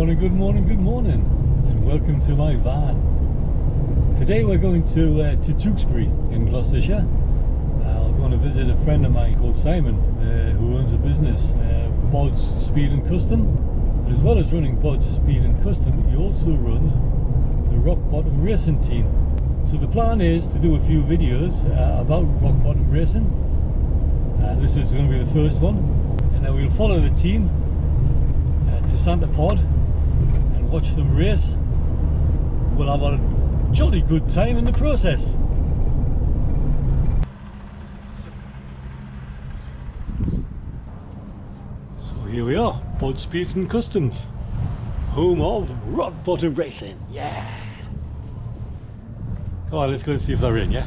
morning, good morning, good morning, and welcome to my van. Today we're going to Tewkesbury in Gloucestershire. I'm going to visit a friend of mine called Simon, who owns a business, Bod's Speed and Custom. And as well as running Bod's Speed and Custom, he also runs the Rock Bottom Racing team. So the plan is to do a few videos about Rock Bottom Racing. This is going to be the first one, and then we'll follow the team to Santa Pod and watch them race. We'll have a jolly good time in the process. So here we are, Bod Speed and Customs, home of Rock Bottom Racing. Yeah! Come on, let's go and see if they're in, yeah?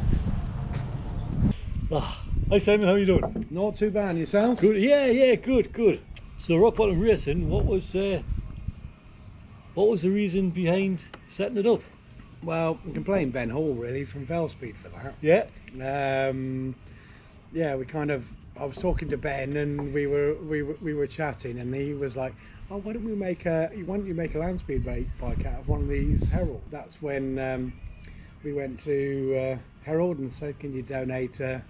Hi Simon, how are you doing? Not too bad, yourself? Good, yeah, good. So Rock Bottom Racing, what was the reason behind setting it up? Well, I can blame Ben Hall really from Velspeed for that. Yeah. Yeah, I was talking to Ben and we were chatting, and he was like, "Oh, why don't you make a land speed bike out of one of these Herald?" That's when we went to Herald and said, "Can you donate a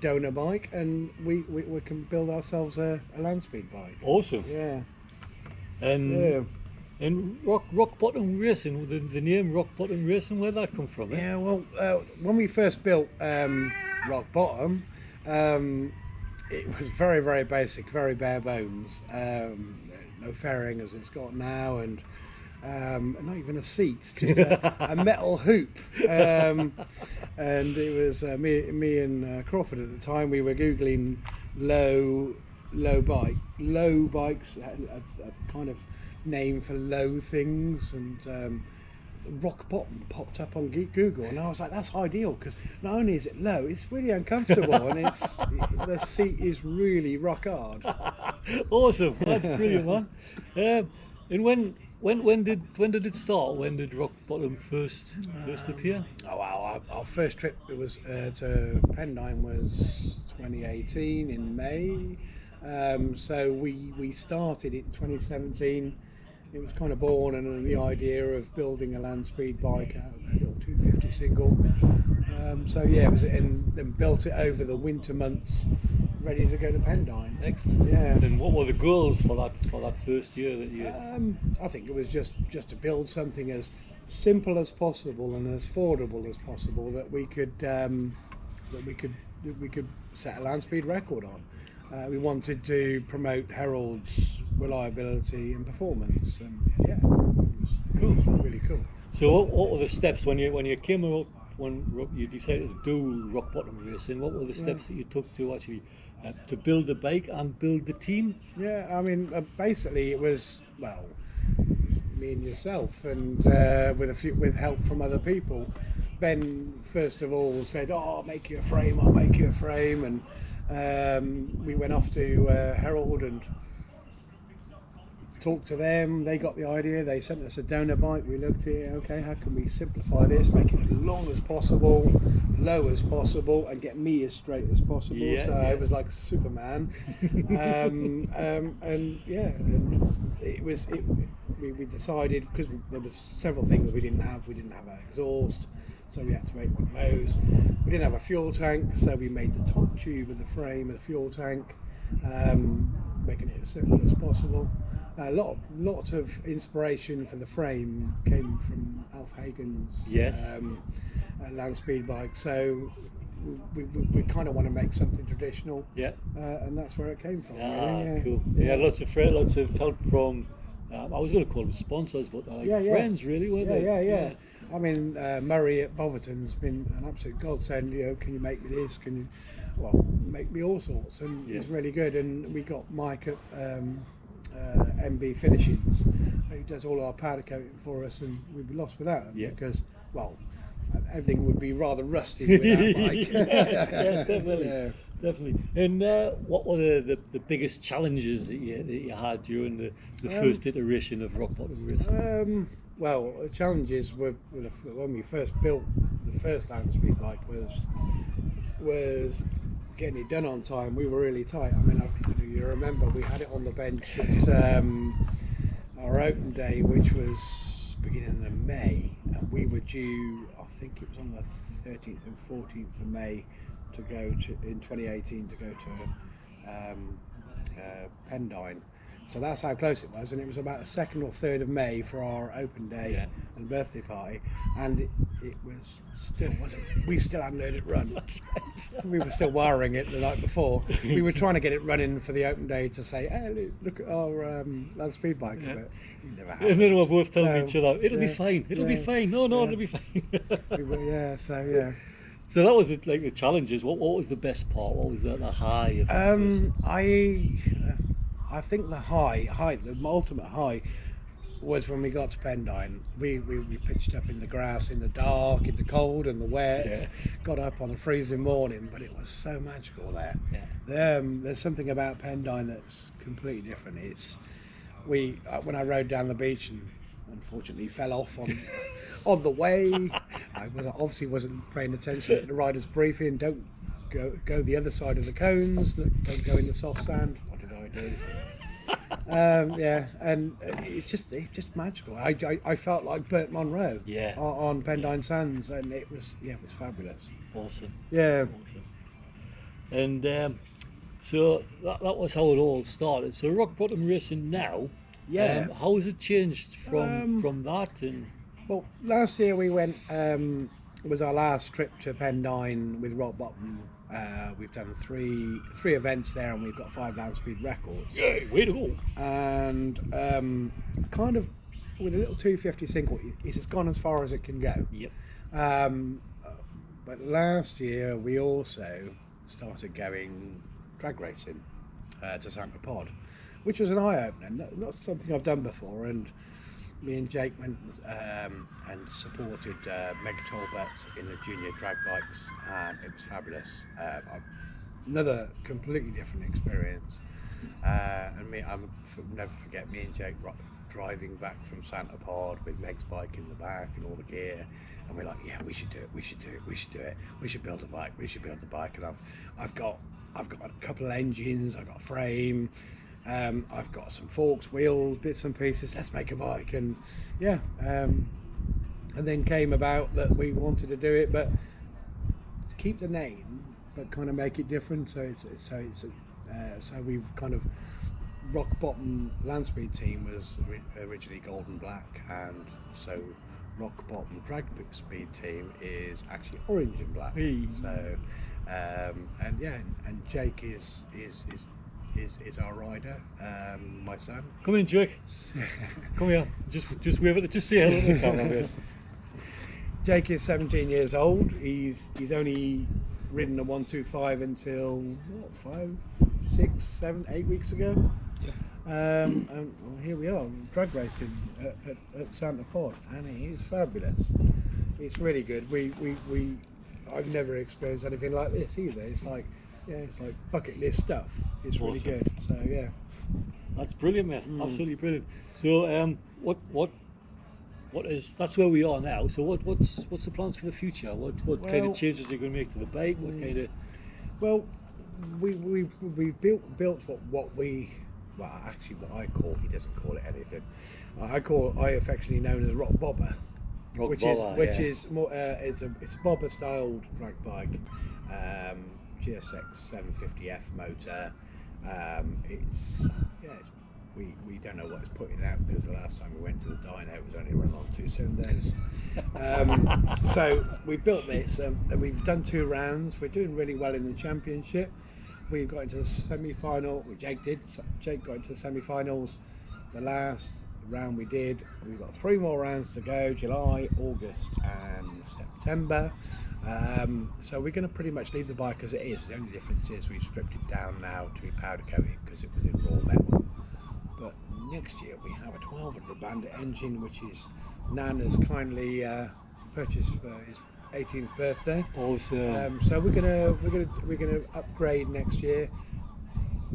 donor bike, and we can build ourselves a land speed bike." Awesome. Yeah. And Rock Bottom Racing, the name Rock Bottom Racing, where'd that come from? Yeah, well, when we first built Rock Bottom, it was very, very basic, very bare bones. No fairing as it's got now, and not even a seat, just a metal hoop. And it was me and Crawford at the time. We were googling low bikes, a kind of name for low things, and Rock Bottom popped up on Google, and I was like, that's ideal, because not only is it low, it's really uncomfortable, and the seat is really rock hard. Awesome, that's brilliant, man. And when did it start? When did Rock Bottom first appear? Oh wow, our first trip to Pendine was 2018 in May. So we started it in 2017. It was kind of born and the idea of building a land speed bike out of a little 250 single. So yeah, it was, and then built it over the winter months, ready to go to Pendine. Excellent. Yeah. And what were the goals for that first year that you? I think it was just to build something as simple as possible and as affordable as possible that we could set a land speed record on. We wanted to promote Herald's reliability and performance, and yeah, it was cool, really cool. So what were the steps when you came up, when you decided to do Rock Bottom Racing? What were the steps that you took to actually to build the bike and build the team? Yeah, I mean, basically it was, well, me and yourself, and with help from other people. Ben first of all said, "Oh, I'll make you a frame," and we went off to Herald and talked to them. They got the idea. They sent us a donor bike. We looked at it. Okay, how can we simplify this, make it as long as possible, low as possible, and get me as straight as possible? Yeah, so yeah. it was like Superman. And yeah, and we decided, because there was several things we didn't have. We didn't have an exhaust, so we had to make one of those. We didn't have a fuel tank, so we made the top tube of the frame and the fuel tank, making it as simple as possible. Lots of inspiration for the frame came from Alf Hagen's land speed bike, so we kind of want to make something traditional, and that's where it came from. Really. Cool. Yeah, lots of help from. I was going to call them sponsors, but friends, really, weren't they? Yeah. I mean, Murray at Boverton's been an absolute godsend. Can you make me this? Can you, make me all sorts, and it's really good. And we got Mike at MB Finishings, who does all our powder coating for us, and we'd be lost without him because, everything would be rather rusty without Mike. Definitely. And what were the biggest challenges that you had during the first iteration of Rock Bottom Racing? Well, the challenges were when we first built the first land speed bike was getting it done on time. We were really tight. I mean, you remember we had it on the bench at our open day, which was beginning of May, and we were due, I think it was on the 13th and 14th of May, to go to in 2018 to go to Pendine. So that's how close it was, and it was about the 2nd or 3rd of May for our open day and birthday party, and it was still wasn't. We still hadn't let it run. We were still wiring it the night before. We were trying to get it running for the open day to say, hey, look at our land speed bike, but it never happened. Isn't it both telling each other, it'll be fine, it'll be fine, no, it'll be fine. So that was like the challenges. What was the best part? What was the high of it? I think the the ultimate high was when we got to Pendine. We pitched up in the grass, in the dark, in the cold and the wet. Got up on a freezing morning, but it was so magical there. There's something about Pendine that's completely different. When I rode down the beach and unfortunately fell off on the way. I obviously wasn't paying attention to the rider's briefing. Don't go the other side of the cones. Don't go in the soft sand. What did I do? And it's just magical. I felt like Burt Monroe on Pendine Sands, and it was fabulous. Awesome. Yeah. Awesome. And so that was how it all started. So rock bottom racing now. How has it changed from that? And well, last year we went. Was our last trip to Pendine with rock bottom. We've done three events there, and we've got 5 land speed records. Yeah, way to go! And kind of with a little 250 single, it's just gone as far as it can go. Yep. But last year we also started going drag racing to Santa Pod, which was an eye opener. Not something I've done before, and me and Jake went and supported Meg Talbot in the junior drag bikes, and it was fabulous. Another completely different experience. And I'll never forget me and Jake driving back from Santa Pod with Meg's bike in the back and all the gear, and we're like, yeah, we should do it. We should build a bike. And I've got a couple of engines. I've got a frame. I've got some forks, wheels, bits and pieces. Let's make a bike, and and then came about that we wanted to do it, but to keep the name, but kind of make it different. So we've kind of rock bottom land speed team was originally gold and black, and so rock bottom drag speed team is actually orange and black. So and Jake is our rider, my son. Come in, Jake. Come here. Just wave at just say hello to the camera. Jake is 17 years old. He's only ridden a 125 until 5, 6, 7, 8 weeks ago. And here we are, drag racing at Santa Pod, and it is fabulous. It's really good. I've never experienced anything like this either. It's like bucket list stuff. It's really good. So yeah, that's brilliant, man. Absolutely brilliant. So that's where we are now. So what's the plans for the future? What kind of changes are you going to make to the bike? What kind of? Well, we've built what I call, he doesn't call it anything. I affectionately known as Rock Bobber. Which is more it's a bobber styled drag bike, GSX 750F motor. We don't know what it's putting out, because the last time we went to the dyno it was only running on 2 cylinders. So we built this, and we've done 2 rounds. We're doing really well in the championship. We got into the semi-final. Jake got into the semi-finals. The last round we've got 3 more rounds to go: July, August and September. So we're going to pretty much leave the bike as it is. The only difference is we've stripped it down now to be powder coated, because it was in raw metal. But next year we have a 1200 Bandit engine, which is Nan has kindly purchased for his 18th birthday. Awesome. So we're gonna upgrade next year.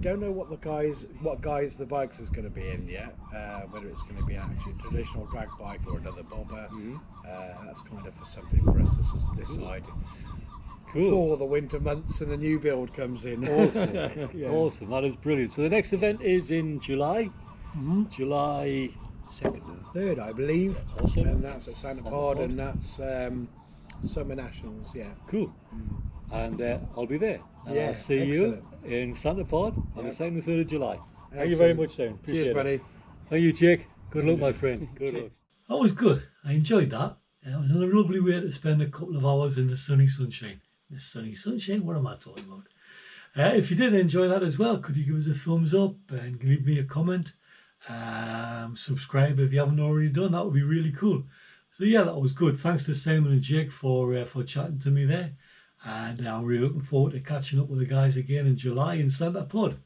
Don't know what guys the bikes is going to be in yet. Whether it's going to be actually a traditional drag bike or another bobber. That's kind of something for us to decide. Cool. Before the winter months and the new build comes in. Awesome. Awesome. That is brilliant. So the next event is in July. July 2nd to the 3rd, I believe. Awesome. And that's at Santa Santa Pod, Pod. and that's Summer Nationals. Yeah. Cool. And I'll be there. And Yeah, I'll see excellent. you in Santa Pod on the Yep. 2nd and 3rd of July. Thank you very Excellent. much, Simon. Appreciate Cheers, it. buddy. Thank you, Jake. Good luck, my friend. Good luck. That was good. I enjoyed that. It was a lovely way to spend a couple of hours in the sunny sunshine. The sunny sunshine? What am I talking about? If you did enjoy that as well, could you give us a thumbs up and leave me a comment? Subscribe if you haven't already done. That would be really cool. So yeah, that was good. Thanks to Simon and Jake for chatting to me there. And I'm really looking forward to catching up with the guys again in July in Santa Pod.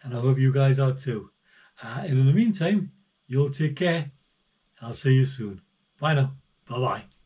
And I hope you guys are too. And in the meantime, you'll take care. I'll see you soon. Bye now. Bye-bye.